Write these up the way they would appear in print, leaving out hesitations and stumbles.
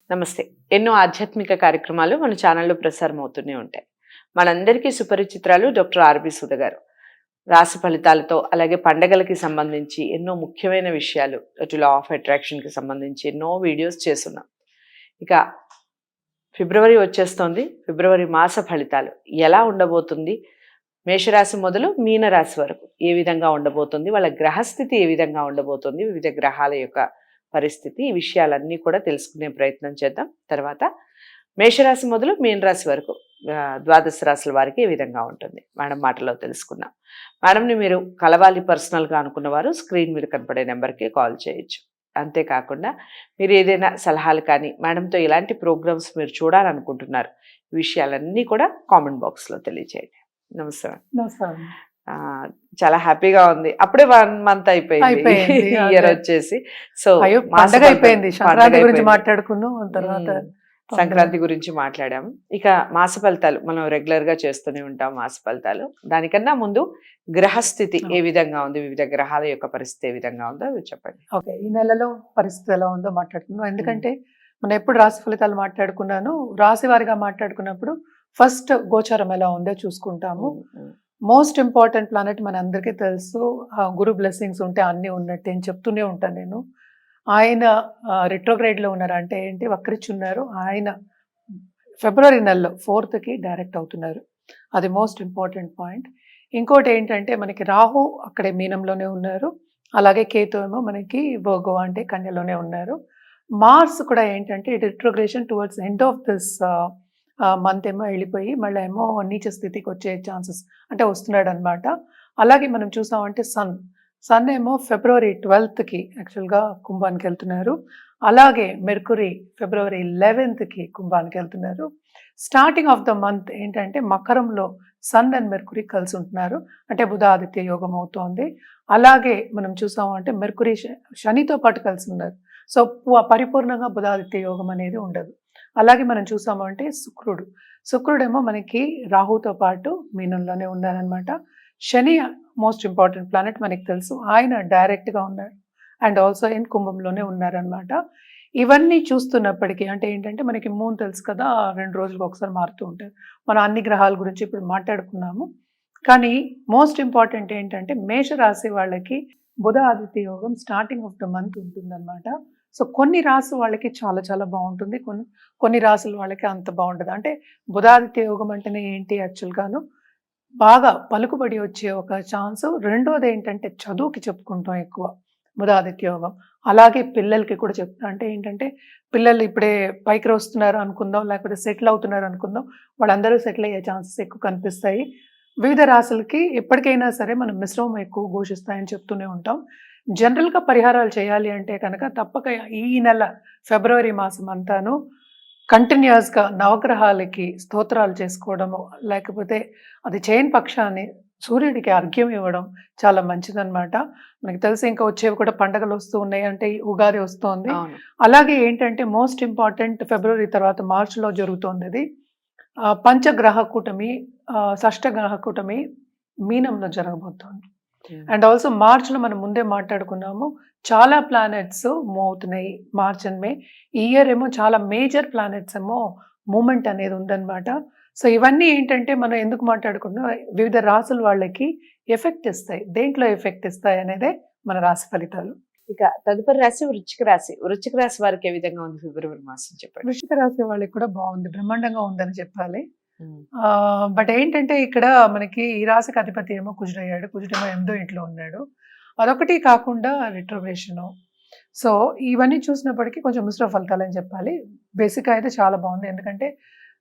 నమస్తే. ఎన్నో ఆధ్యాత్మిక కార్యక్రమాలు మన ఛానల్‌లో ప్రసారం అవుతూనే ఉంటాయి. మనందరికీ సుపరిచితురాలు డాక్టర్ ఆర్‌బి సుధ గారు. రాశి ఫలితాలతో అలాగే పండగలకి సంబంధించి ఎన్నో ముఖ్యమైన విషయాలు, అటు లా ఆఫ్ అట్రాక్షన్‌కి సంబంధించి ఎన్నో వీడియోస్ చేసున్నాం. ఇక ఫిబ్రవరి వచ్చేస్తోంది. ఫిబ్రవరి మాస ఫలితాలు ఎలా ఉండబోతుంది? మేషరాశి మొదలు మీనరాశి వరకు ఏ విధంగా ఉండబోతుంది? వాళ్ళ గ్రహస్థితి ఏ విధంగా ఉండబోతుంది? వివిధ గ్రహాల యొక్క పరిస్థితి, ఈ విషయాలన్నీ కూడా తెలుసుకునే ప్రయత్నం చేద్దాం. తర్వాత మేషరాశి మొదలు మీనరాశి వరకు ద్వాదశ రాశుల వారికి ఏ విధంగా ఉంటుంది మేడం మాటలో తెలుసుకుందాం. మేడంని మీరు కలవాలి పర్సనల్గా అనుకున్న వారు స్క్రీన్ మీద కనపడే నెంబర్కి కాల్ చేయొచ్చు. అంతేకాకుండా మీరు ఏదైనా సలహాలు కానీ మేడంతో ఎలాంటి ప్రోగ్రామ్స్ మీరు చూడాలనుకుంటున్నారు, ఈ విషయాలన్నీ కూడా కామెంట్ బాక్స్లో తెలియజేయండి. నమస్తే మేడం. నమస్కారం. చాలా హ్యాపీగా ఉంది. అప్పుడే 1 మంత్ అయిపోయింది ఇయర్ వచ్చేసి. సో పండగ అయిపోయింది, సంక్రాంతి గురించి మాట్లాడుకున్నాం. తర్వాత సంక్రాంతి గురించి మాట్లాడాము. ఇక మాస ఫలితాలు మనం రెగ్యులర్ గా చేస్తూనే ఉంటాం. మాస ఫలితాలు దానికన్నా ముందు గ్రహస్థితి ఏ విధంగా ఉంది, వివిధ గ్రహాల యొక్క పరిస్థితి ఏ విధంగా ఉందో అవి చెప్పండి. ఓకే, ఈ నెలలో పరిస్థితి ఎలా ఉందో మాట్లాడుకున్నాం. ఎందుకంటే మనం ఎప్పుడు రాశి ఫలితాలు మాట్లాడుకున్నాను, రాశి వారిగా మాట్లాడుకున్నప్పుడు ఫస్ట్ గోచారం ఎలా ఉందో చూసుకుంటాము. మోస్ట్ ఇంపార్టెంట్ ప్లానెట్ మన అందరికీ తెలుసు, గురు బ్లెస్సింగ్స్ ఉంటే అన్నీ ఉన్నట్టు అని చెప్తూనే ఉంటాను నేను. ఆయన రిట్రోగ్రేడ్లో ఉన్నారు, అంటే ఏంటి వక్రించి ఉన్నారు. ఆయన ఫిబ్రవరి నెలలో 4th డైరెక్ట్ అవుతున్నారు. అది మోస్ట్ ఇంపార్టెంట్ పాయింట్. ఇంకోటి ఏంటంటే మనకి రాహు అక్కడే మీనంలోనే ఉన్నారు, అలాగే కేతు ఏమో మనకి వర్గో అంటే కన్యలోనే ఉన్నారు. మార్స్ కూడా ఏంటంటే retrogression towards end of this month ఏమో వెళ్ళిపోయి మళ్ళీ ఏమో నీచ స్థితికి వచ్చే ఛాన్సెస్ అంటే వస్తున్నాడు అనమాట. అలాగే మనం చూసామంటే సన్ ఏమో ఫిబ్రవరి 12th యాక్చువల్గా కుంభానికి వెళ్తున్నారు. అలాగే మెర్కురీ ఫిబ్రవరి 11th కుంభానికి వెళ్తున్నారు. స్టార్టింగ్ ఆఫ్ ద మంత్ ఏంటంటే మకరంలో సన్ అండ్ మెర్కురీ కలిసి ఉంటున్నారు, అంటే బుధ ఆదిత్య యోగం అవుతోంది. అలాగే మనం చూసామంటే మెర్కురీ శనితో పాటు కలిసి ఉన్నారు. సో పరిపూర్ణంగా బుధాదిత్య యోగం అనేది ఉండదు. అలాగే మనం చూసామంటే శుక్రుడేమో మనకి రాహుతో పాటు మీనంలోనే ఉన్నారనమాట. శని మోస్ట్ ఇంపార్టెంట్ ప్లానెట్ మనకి తెలుసు, ఆయన డైరెక్ట్గా ఉన్నారు అండ్ ఆల్సో ఇన్ కుంభంలోనే ఉన్నారనమాట. ఇవన్నీ చూస్తున్నప్పటికీ అంటే ఏంటంటే మనకి మూన్ తెలుసు కదా, 2 రోజులకు ఒకసారి మారుతూ ఉంటారు. మనం అన్ని గ్రహాల గురించి ఇప్పుడు మాట్లాడుకున్నాము. కానీ మోస్ట్ ఇంపార్టెంట్ ఏంటంటే మేషరాశి వాళ్ళకి బుధ ఆదిత్య యోగం స్టార్టింగ్ ఆఫ్ ద మంత్ ఉంటుందన్నమాట. సో కొన్ని రాశి వాళ్ళకి చాలా చాలా బాగుంటుంది, కొన్ని రాశుల వాళ్ళకి అంత బాగుంటుంది. అంటే బుధాదిత్య యోగం అంటేనే ఏంటి యాక్చువల్గాను బాగా పలుకుబడి వచ్చే ఒక ఛాన్స్. రెండోది ఏంటంటే చదువుకి చెప్పుకుంటాం ఎక్కువ బుధాదిత్య యోగం. అలాగే పిల్లలకి కూడా చెప్తాం, అంటే ఏంటంటే పిల్లలు ఇప్పుడే పైకి వస్తున్నారు అనుకుందాం, లేకపోతే సెటిల్ అవుతున్నారు అనుకుందాం, వాళ్ళందరూ సెటిల్ అయ్యే ఛాన్సెస్ ఎక్కువ కనిపిస్తాయి. వివిధ రాశులకి ఎప్పటికైనా సరే మనం మిశ్రమం ఎక్కువ ఘోషిస్తాయని చెప్తూనే ఉంటాం. జనరల్గా పరిహారాలు చేయాలి అంటే కనుక తప్పక ఈ నెల ఫిబ్రవరి మాసం అంతాను కంటిన్యూస్గా నవగ్రహాలకి స్తోత్రాలు చేసుకోవడము, లేకపోతే అది చేయని పక్షాన్ని సూర్యుడికి అర్ఘ్యం ఇవ్వడం చాలా మంచిదన్నమాట. మనకి తెలిసి ఇంకా వచ్చేవి కూడా పండగలు వస్తూ ఉన్నాయి, అంటే ఉగాది వస్తోంది. అలాగే ఏంటంటే మోస్ట్ ఇంపార్టెంట్ ఫిబ్రవరి తర్వాత మార్చిలో జరుగుతోంది అది పంచగ్రహ కూటమి, షష్ఠ గ్రహ కూటమి మీనంలో జరగబోతోంది. అండ్ ఆల్సో మార్చ్లో మనం ముందే మాట్లాడుకున్నాము, చాలా ప్లానెట్స్ మూవ్ అవుతున్నాయి మార్చ్ అండ్ మే. ఈ ఇయర్ ఏమో చాలా మేజర్ ప్లానెట్స్ ఏమో మూమెంట్ అనేది ఉందన్నమాట. సో ఇవన్నీ ఏంటంటే మనం ఎందుకు మాట్లాడుకున్నాం, వివిధ రాసుల వాళ్ళకి ఎఫెక్ట్ ఇస్తాయి. దేంట్లో ఎఫెక్ట్ ఇస్తాయి అనేదే మన రాశి ఫలితాలు. ఇక తదుపరి రాశి వృశ్చిక రాశి. వృశ్చిక రాశి వారికి ఏ విధంగా ఉంది ఫిబ్రవరి మాసం చెప్పండి. వృశ్చిక రాశి వాళ్ళకి కూడా బాగుంది, బ్రహ్మాండంగా ఉందని చెప్పాలి. బట్ ఏంటంటే ఇక్కడ మనకి ఈ రాశికి అధిపతి ఏమో కుజుడయ్యాడు, కుజుడేమో 8వ ఇంట్లో ఉన్నాడు. అదొకటి కాకుండా రిట్రోగ్రేషను. సో ఇవన్నీ చూసినప్పటికీ కొంచెం మిశ్రమ ఫలితాలు అని చెప్పాలి. బేసిక్గా అయితే చాలా బాగుంది, ఎందుకంటే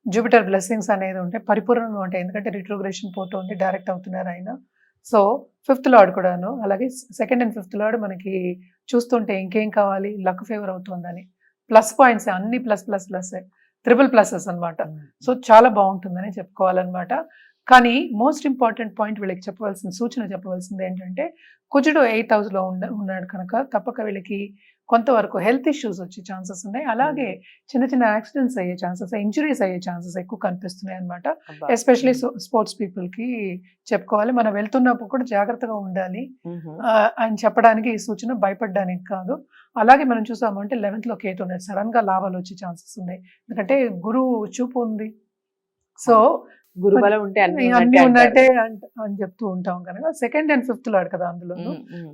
జూపిటర్ బ్లెస్సింగ్స్ అనేది ఉంటాయి, పరిపూర్ణంగా ఉంటాయి. ఎందుకంటే రిట్రోగ్రేషన్ పోతుంది, డైరెక్ట్ అవుతున్నారు ఆయన. సో 5th లార్డ్ కూడాను, అలాగే 2nd and 5th లార్డ్ మనకి చూస్తుంటే ఇంకేం కావాలి, లక్ ఫేవర్ అవుతుందని. ప్లస్ పాయింట్స్ అన్ని ప్లస్ త్రిబుల్ ప్లసెస్ అనమాట. సో చాలా బాగుంటుందని చెప్పుకోవాలన్నమాట. కానీ మోస్ట్ ఇంపార్టెంట్ పాయింట్ వీళ్ళకి చెప్పవలసింది ఏంటంటే కుజుడు 8th house లో ఉన్నాడు కనుక తప్పక వీళ్ళకి కొంతవరకు హెల్త్ ఇష్యూస్ వచ్చే ఛాన్సెస్ ఉన్నాయి. అలాగే చిన్న చిన్న యాక్సిడెంట్స్ అయ్యే ఛాన్సెస్, ఇంజురీస్ అయ్యే ఛాన్సెస్ ఎక్కువ కనిపిస్తున్నాయి అనమాట. ఎస్పెషలీ స్పోర్ట్స్ పీపుల్ కి చెప్పుకోవాలి, మనం వెళ్తున్నప్పుడు కూడా జాగ్రత్తగా ఉండాలి అని చెప్పడానికి ఈ సూచన, భయపడడానికి కాదు. అలాగే మనం చూసామంటే 11th లో కేతు ఉన్నాడు, సడన్ గా లాభాలు వచ్చే ఛాన్సెస్ ఉన్నాయి. ఎందుకంటే గురువు చూపు ఉంది. సో గురుబలం ఉంటే అన్ని ఉన్నట్టే అని చెప్తూ ఉంటాం కనుక 2nd and 5th లాడు కదా అందులో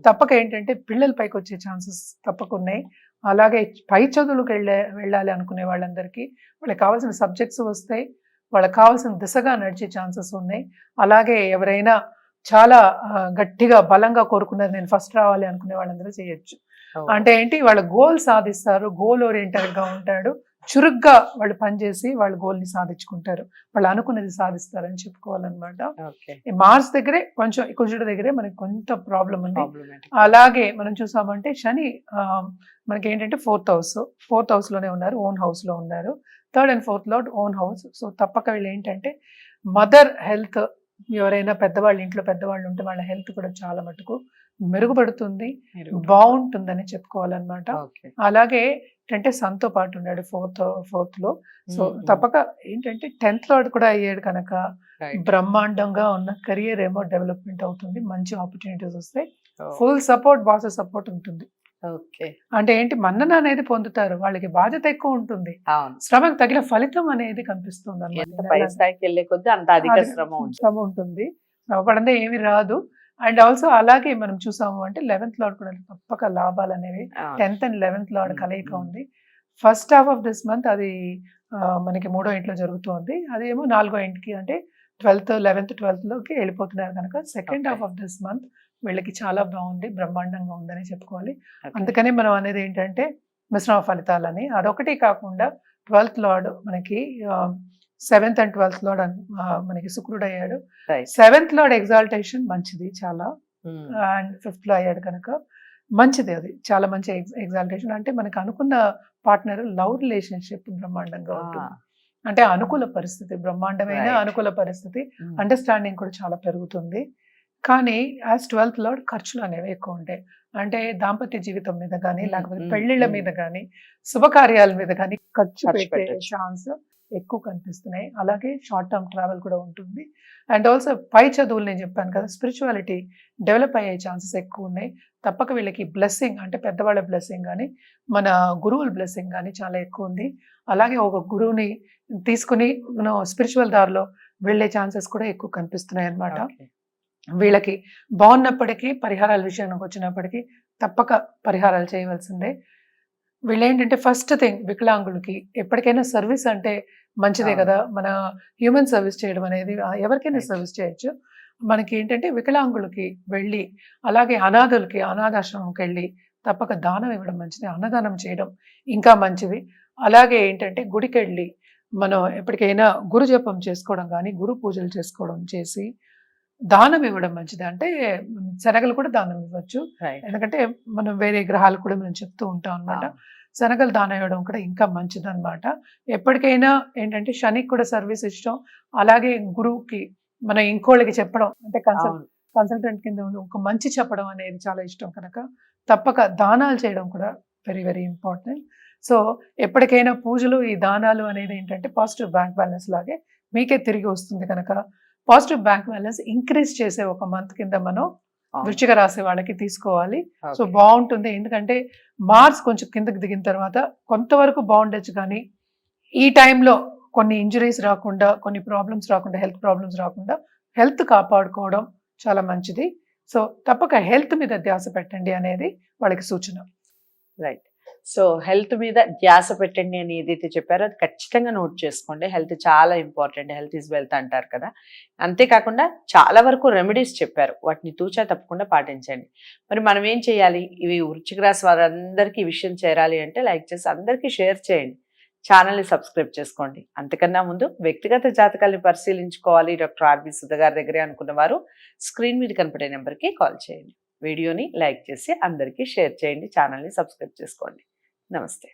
తప్పక ఏంటంటే పిల్లల పైకి వచ్చే ఛాన్సెస్ తప్పక ఉన్నాయి. అలాగే పై చదువులకు వెళ్ళాలి అనుకునే వాళ్ళందరికీ వాళ్ళకి కావాల్సిన సబ్జెక్ట్స్ వస్తాయి, వాళ్ళకి కావాల్సిన దిశగా నడిచే ఛాన్సెస్ ఉన్నాయి. అలాగే ఎవరైనా చాలా గట్టిగా బలంగా కోరుకున్నారు నేను ఫస్ట్ రావాలి అనుకునే వాళ్ళందరూ చేయొచ్చు. అంటే ఏంటి, వాళ్ళ గోల్ సాధిస్తారు, గోల్ ఓరియంటెడ్ గా ఉంటాడు, చురుగ్గా వాళ్ళు పనిచేసి వాళ్ళ గోల్ ని సాధించుకుంటారు, వాళ్ళు అనుకున్నది సాధిస్తారని చెప్పుకోవాలన్నమాట. మార్స్ దగ్గరే కొంచెం, కుజుడు దగ్గరే మనకి కొంత ప్రాబ్లం ఉంది. అలాగే మనం చూసామంటే శని మనకి ఏంటంటే 4th house లోనే ఉన్నారు, ఓన్ హౌస్ లో ఉన్నారు. 3rd and 4th lord own house. So తప్పక వీళ్ళు ఏంటంటే మదర్ హెల్త్, ఎవరైనా పెద్దవాళ్ళు ఇంట్లో పెద్దవాళ్ళు ఉంటే వాళ్ళ హెల్త్ కూడా చాలా మటుకు మెరుగుపడుతుంది, బాగుంటుందని చెప్పుకోవాలన్నమాట. అలాగే ఏంటంటే సన్తో పాటు ఉన్నాడు 4th లో. సో తప్పక ఏంటంటే 10th లార్డ్ కూడా అయ్యాడు కనుక బ్రహ్మాండంగా ఉన్న కెరియర్ ఏమో డెవలప్మెంట్ అవుతుంది, మంచి ఆపర్చునిటీస్ వస్తాయి, ఫుల్ సపోర్ట్, బాస్ సపోర్ట్ ఉంటుంది. అంటే ఏంటి, మన్నన అనేది పొందుతారు, వాళ్ళకి బాధ్యత ఎక్కువ ఉంటుంది, శ్రమకు తగిన ఫలితం అనేది కనిపిస్తుంది అన్నమాట. శ్రమ ఉంటుంది, శ్రమ పడందే ఏమి రాదు. అండ్ ఆల్సో అలాగే మనం చూసాము అంటే 11th లార్డ్ కూడా తప్పక లాభాలు అనేవి 10th and 11th లార్డ్ కలయిక ఉంది. First half of this month అది మనకి 3వ ఇంట్లో జరుగుతుంది, అదేమో 4వ ఇంటికి అంటే 12th 11th 12th లోకి వెళ్ళిపోతున్నారు కనుక second half of this month వీళ్ళకి చాలా బాగుంది, బ్రహ్మాండంగా ఉందని చెప్పుకోవాలి. అందుకని మనం అనేది ఏంటంటే మిశ్రమ ఫలితాలని. అదొకటి కాకుండా 12th లార్డ్ మనకి 7th and 12th లార్డ్ మనకి శుక్రుడు అయ్యాడు. 7th లార్డ్ ఎగ్జాల్టేషన్ మంచిది చాలా, అండ్ 5th లో అయ్యాడు కనుక మంచిది, అది చాలా మంచి ఎగ్జాల్టేషన్. అంటే మనకి అనుకున్న పార్ట్నర్ లవ్ రిలేషన్షిప్ బ్రహ్మాండంగా ఉంటుంది, అంటే అనుకూల పరిస్థితి, బ్రహ్మాండమైన అనుకూల పరిస్థితి, అండర్స్టాండింగ్ కూడా చాలా పెరుగుతుంది. కానీ యాజ్ 12th లార్డ్ ఖర్చులు అనేవి ఎక్కువ ఉంటాయి, అంటే దాంపత్య జీవితం మీద కానీ లేకపోతే పెళ్లిళ్ళ మీద కానీ శుభకార్యాల మీద కానీ ఖర్చు పెట్టే ఛాన్స్ ఎక్కువ కనిపిస్తున్నాయి. అలాగే షార్ట్ టర్మ్ ట్రావెల్ కూడా ఉంటుంది. అండ్ ఆల్సో పై చదువులు నేను చెప్పాను కదా, స్పిరిచువాలిటీ డెవలప్ అయ్యే ఛాన్సెస్ ఎక్కువ ఉన్నాయి. తప్పక వీళ్ళకి బ్లెస్సింగ్, అంటే పెద్దవాళ్ళ బ్లెస్సింగ్ కానీ మన గురువుల బ్లెస్సింగ్ కానీ చాలా ఎక్కువ ఉంది. అలాగే ఒక గురువుని తీసుకుని మనం స్పిరిచువల్ దారిలో వెళ్ళే ఛాన్సెస్ కూడా ఎక్కువ కనిపిస్తున్నాయి అన్నమాట. వీళ్ళకి బాగున్నప్పటికీ పరిహారాల విషయానికి వచ్చినప్పటికీ తప్పక పరిహారాలు చేయవలసిందే. వీళ్ళేంటంటే ఫస్ట్ థింగ్, వికలాంగులకి ఎప్పటికైనా సర్వీస్ అంటే మంచిదే కదా, మన హ్యూమన్ సర్వీస్ చేయడం అనేది ఎవరికైనా సర్వీస్ చేయొచ్చు. మనకి ఏంటంటే వికలాంగులకి వెళ్ళి, అలాగే అనాథులకి అనాథాశ్రమంకి వెళ్ళి తప్పక దానం ఇవ్వడం మంచిది, అన్నదానం చేయడం ఇంకా మంచిది. అలాగే ఏంటంటే గుడికి వెళ్ళి మనం ఎప్పటికైనా గురు జపం చేసుకోవడం కానీ గురు పూజలు చేసుకోవడం చేసి దానం ఇవ్వడం మంచిది. అంటే శనగలు కూడా దానం ఇవ్వచ్చు, ఎందుకంటే మనం వేరే గ్రహాలు కూడా మనం చెప్తూ ఉంటాం అన్నమాట. శనగలు దానం ఇవ్వడం కూడా ఇంకా మంచిది అనమాట. ఎప్పటికైనా ఏంటంటే శనికి కూడా సర్వీస్ ఇష్టం, అలాగే గురువుకి మన ఇంకోళ్ళకి చెప్పడం, అంటే కన్సల్టెంట్ కింద ఉండి ఒక మంచి చెప్పడం అనేది చాలా ఇష్టం కనుక తప్పక దానాలు చేయడం కూడా వెరీ వెరీ ఇంపార్టెంట్. సో ఎప్పటికైనా పూజలు, ఈ దానాలు అనేది ఏంటంటే పాజిటివ్ బ్యాంక్ బ్యాలెన్స్ లాగే మీకే తిరిగి వస్తుంది కనుక పాజిటివ్ బ్యాంక్ బ్యాలెన్స్ ఇంక్రీజ్ చేసే ఒక మంత్ కింద మనం వృశ్చిక రాశి వాళ్ళకి తీసుకోవాలి. సో బాగుంటుంది, ఎందుకంటే మార్స్ కొంచెం కిందకి దిగిన తర్వాత కొంతవరకు బాగుండొచ్చు, కానీ ఈ టైంలో కొన్ని ఇంజరీస్ రాకుండా, కొన్ని ప్రాబ్లమ్స్ రాకుండా, హెల్త్ ప్రాబ్లమ్స్ రాకుండా హెల్త్ కాపాడుకోవడం చాలా మంచిది. సో తప్పక హెల్త్ మీద ధ్యాస పెట్టండి అనేది వాళ్ళకి సూచన. రైట్. సో హెల్త్ మీద ధ్యాస పెట్టండి అని ఏదైతే చెప్పారో అది ఖచ్చితంగా నోట్ చేసుకోండి. హెల్త్ చాలా ఇంపార్టెంట్, హెల్త్ ఈజ్ వెల్త్ అంటారు కదా. అంతేకాకుండా చాలా వరకు రెమెడీస్ చెప్పారు, వాటిని తూచా తప్పకుండా పాటించండి. మరి మనం ఏం చేయాలి? ఇవి వృశ్చిక రాశి వారందరికీ ఈ విషయం చేరాలి అంటే లైక్ చేసి అందరికీ షేర్ చేయండి, ఛానల్ని సబ్స్క్రైబ్ చేసుకోండి. అంతకన్నా ముందు వ్యక్తిగత జాతకాల్ని పరిశీలించుకోవాలి డాక్టర్ ఆర్బి సుధ గారి దగ్గరే అనుకున్న వారు స్క్రీన్ మీద కనపడే నెంబర్కి కాల్ చేయండి. వీడియోని లైక్ చేసి అందరికీ షేర్ చేయండి, ఛానల్ని సబ్స్క్రైబ్ చేసుకోండి. నమస్తే.